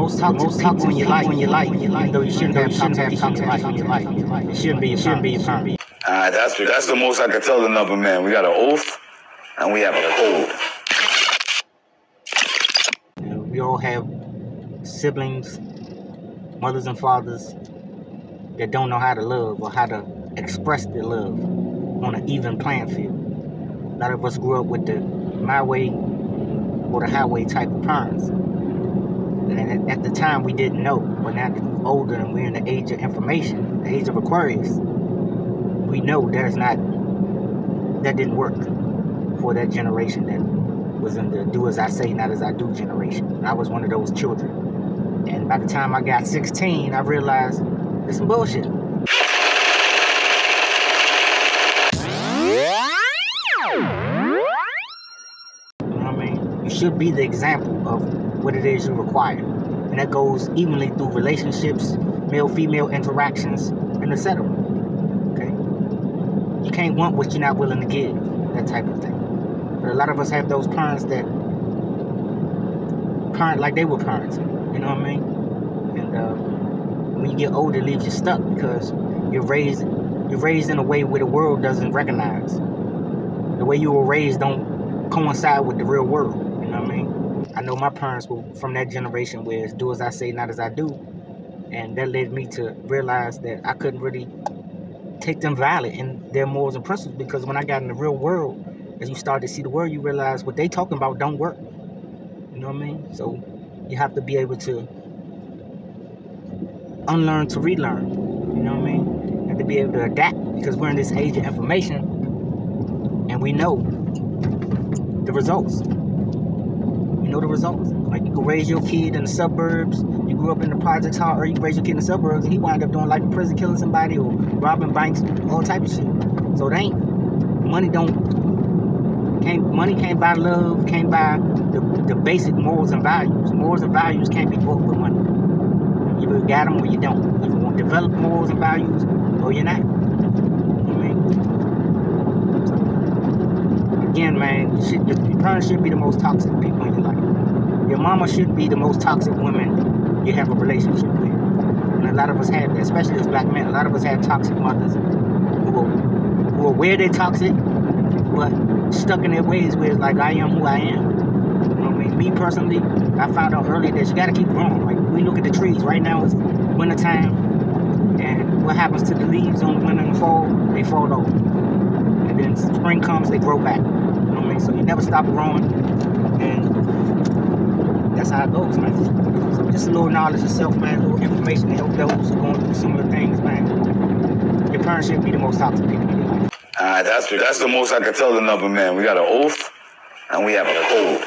most toxic people in your life, even though you shouldn't have toxic people in your life. It shouldn't be your parent. That's the most I can tell another man. We got an oath and we have a code. We all have siblings, mothers and fathers that don't know how to love or how to express their love on an even playing field. A lot of us grew up with the my way or the highway type of parents. And at the time we didn't know, but now that we're older and we're in the age of information, the age of Aquarius, we know that didn't work for that generation that was in the do as I say, not as I do generation. I was one of those children. And by the time I got 16, I realized it's some bullshit. You know what I mean? You should be the example of what it is you require. And that goes evenly through relationships, male-female interactions, and etc. Okay? You can't want what you're not willing to give, that type of thing. But a lot of us have those parents that parent like they were parents. You know what I mean? And when you get older, it leaves you stuck because you're raised in a way where the world doesn't recognize. The way you were raised don't coincide with the real world. You know what I mean? I know my parents were from that generation where it's do as I say, not as I do. And that led me to realize that I couldn't really take them valid in their morals and principles, because when I got in the real world, as you start to see the world, you realize what they talking about don't work. You know what I mean? So you have to be able to unlearn to relearn. You know what I mean? You have to be able to adapt, because we're in this age of information and we know the results. You know the results. Like, you can raise your kid in the suburbs. You grew up in the projects, or you can raise your kid in the suburbs and he wind up doing life in prison, killing somebody or robbing banks, all type of shit. So it ain't, money can't buy love, can't buy the basic morals and values. Morals and values can't be bought with money. You either got them or you don't. You either want to develop morals and values or you're not. You know what I mean? So, again, man, your parents should be the most toxic people in your life. Your mama should be the most toxic woman you have a relationship with. And a lot of us have that, especially as black men. A lot of us have toxic mothers who are aware they're toxic, but stuck in their ways where it's like, I am who I am. You know what I mean? Me personally, I found out early that you got to keep growing. Like, we look at the trees. Right now it's wintertime, and what happens to the leaves on the winter and the fall? They fall off. And then spring comes, they grow back. You know what I mean? So you never stop growing, and that's how it goes, man. So just a little knowledge of self, man, a little information to help those who are going through similar things, man. Your parents shouldn't be the most toxic people in your life. That's the most I can tell another man. We got an oath and we have a code.